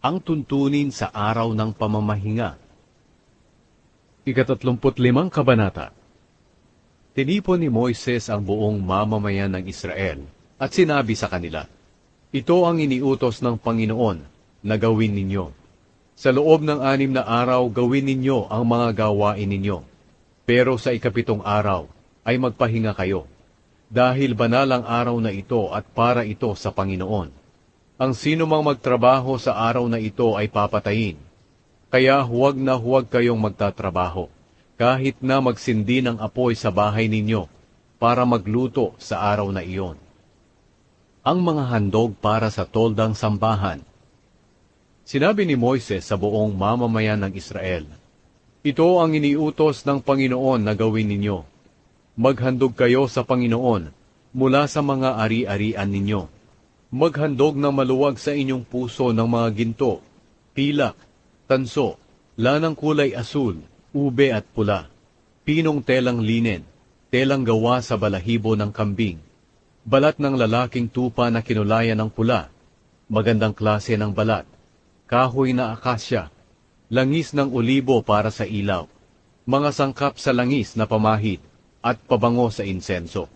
Ang tuntunin sa araw ng pamamahinga. 35 Kabanata. Tinipon ni Moises ang buong mamamayan ng Israel at sinabi sa kanila, "Ito ang iniutos ng Panginoon na gawin ninyo. Sa loob ng 6 na araw gawin ninyo ang mga gawain ninyo. Pero sa 7 araw ay magpahinga kayo, dahil banal ang araw na ito at para ito sa Panginoon. Ang sino mang magtrabaho sa araw na ito ay papatayin. Kaya huwag na huwag kayong magtatrabaho, kahit na magsindi ng apoy sa bahay ninyo, para magluto sa araw na iyon." Ang mga handog para sa toldang sambahan. Sinabi ni Moises sa buong mamamayan ng Israel, "Ito ang iniutos ng Panginoon na gawin ninyo. Maghandog kayo sa Panginoon mula sa mga ari-arian ninyo. Maghandog na maluwag sa inyong puso ng mga ginto, pilak, tanso, lanang kulay asul, ube at pula, pinong telang linen, telang gawa sa balahibo ng kambing, balat ng lalaking tupa na kinulayan ng pula, magandang klase ng balat, kahoy na akasya, langis ng olibo para sa ilaw, mga sangkap sa langis na pamahid at pabango sa insenso,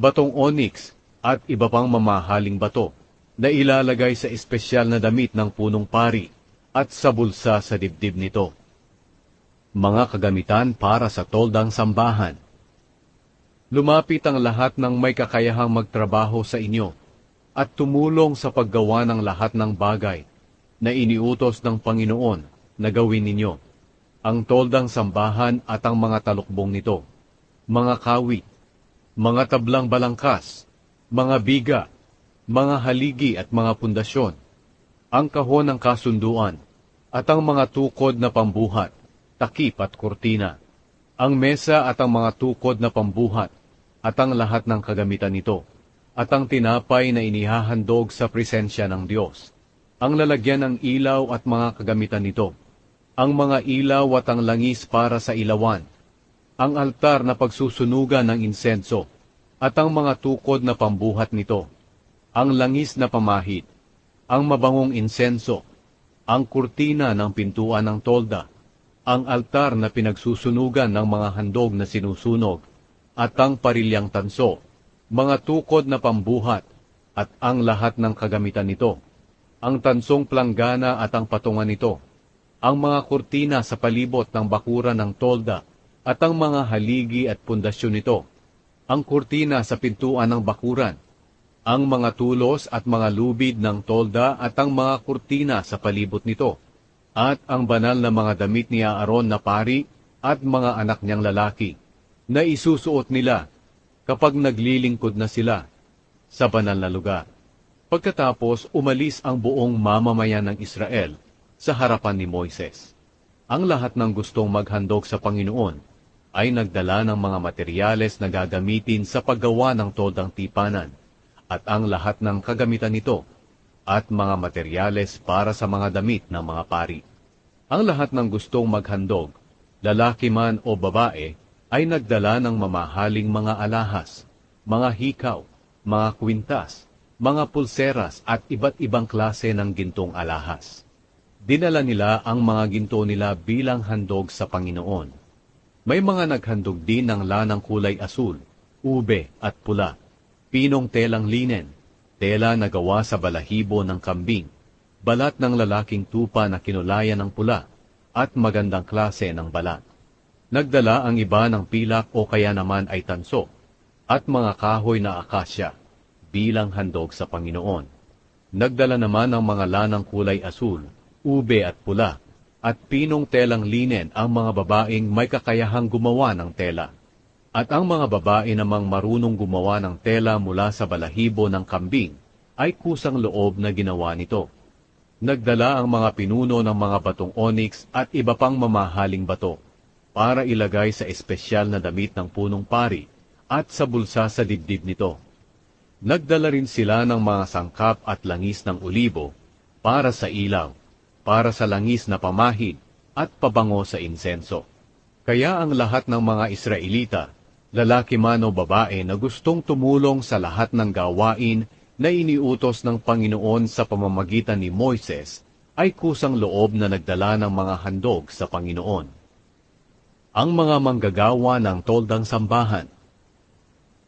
batong onyx, at iba pang mamahaling bato na ilalagay sa espesyal na damit ng punong pari at sa bulsa sa dibdib nito. Mga kagamitan para sa toldang sambahan. Lumapit ang lahat ng may kakayahang magtrabaho sa inyo at tumulong sa paggawa ng lahat ng bagay na iniutos ng Panginoon na gawin ninyo. Ang toldang sambahan at ang mga talukbong nito, mga kawit, mga tablang balangkas, mga biga, mga haligi at mga pundasyon, ang kahon ng kasunduan, at ang mga tukod na pambuhat, takip at kurtina, ang mesa at ang mga tukod na pambuhat, at ang lahat ng kagamitan nito, at ang tinapay na inihahandog sa presensya ng Diyos, ang lalagyan ng ilaw at mga kagamitan nito, ang mga ilaw at ang langis para sa ilawan, ang altar na pagsusunugan ng insenso, at ang mga tukod na pambuhat nito, ang langis na pamahid, ang mabangong insenso, ang kurtina ng pintuan ng tolda, ang altar na pinagsusunugan ng mga handog na sinusunog, at ang parilyang tanso, mga tukod na pambuhat, at ang lahat ng kagamitan nito, ang tansong planggana at ang patungan nito, ang mga kurtina sa palibot ng bakuran ng tolda, at ang mga haligi at pundasyon nito, ang kurtina sa pintuan ng bakuran, ang mga tulos at mga lubid ng tolda at ang mga kurtina sa palibot nito, at ang banal na mga damit ni Aaron na pari at mga anak niyang lalaki, na isusuot nila kapag naglilingkod na sila sa banal na lugar. Pagkatapos umalis ang buong mamamayan ng Israel sa harapan ni Moises. Ang lahat ng gustong maghandog sa Panginoon ay nagdala ng mga materyales na gagamitin sa paggawa ng toldang tipanan, at ang lahat ng kagamitan nito, at mga materyales para sa mga damit ng mga pari. Ang lahat ng gustong maghandog, lalaki man o babae, ay nagdala ng mamahaling mga alahas, mga hikaw, mga kwintas, mga pulseras at iba't ibang klase ng gintong alahas. Dinala nila ang mga ginto nila bilang handog sa Panginoon. May mga naghandog din ng lanang kulay asul, ube at pula, pinong telang linen, tela na gawa sa balahibo ng kambing, balat ng lalaking tupa na kinulayan ng pula, at magandang klase ng balat. Nagdala ang iba ng pilak o kaya naman ay tanso, at mga kahoy na akasya, bilang handog sa Panginoon. Nagdala naman ng mga lanang kulay asul, ube at pula, at pinong telang linen ang mga babaeng may kakayahang gumawa ng tela. At ang mga babae namang marunong gumawa ng tela mula sa balahibo ng kambing ay kusang loob na ginawa nito. Nagdala ang mga pinuno ng mga batong onyx at iba pang mamahaling bato para ilagay sa espesyal na damit ng punong pari at sa bulsa sa dibdib nito. Nagdala rin sila ng mga sangkap at langis ng olibo para sa ilaw, para sa langis na pamahid at pabango sa insenso. Kaya ang lahat ng mga Israelita, lalaki man o babae na gustong tumulong sa lahat ng gawain na iniutos ng Panginoon sa pamamagitan ni Moises, ay kusang loob na nagdala ng mga handog sa Panginoon. Ang mga manggagawa ng toldang sambahan.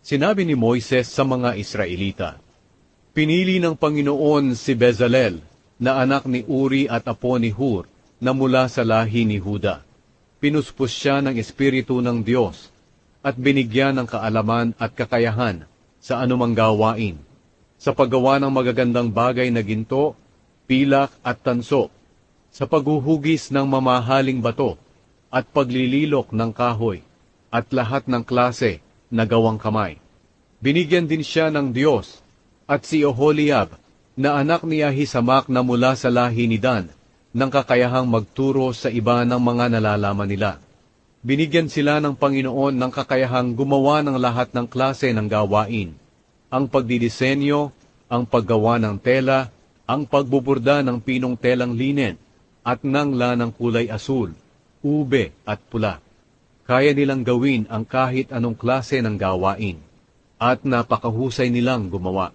Sinabi ni Moises sa mga Israelita, "Pinili ng Panginoon si Bezalel, na anak ni Uri at apo ni Hur, na mula sa lahi ni Huda. Pinuspos siya ng Espiritu ng Diyos, at binigyan ng kaalaman at kakayahan sa anumang gawain, sa paggawa ng magagandang bagay na ginto, pilak at tanso, sa paghuhugis ng mamahaling bato, at paglililok ng kahoy, at lahat ng klase na gawang kamay. Binigyan din siya ng Diyos, at si Oholiab, na anak ni Ahisamak na mula sa lahi ni Dan, ng kakayahang magturo sa iba ng mga nalalaman nila. Binigyan sila ng Panginoon ng kakayahang gumawa ng lahat ng klase ng gawain, ang pagdidisenyo, ang paggawa ng tela, ang pagbuburda ng pinong telang linen, at ng lanang kulay asul, ube at pula. Kaya nilang gawin ang kahit anong klase ng gawain, at napakahusay nilang gumawa.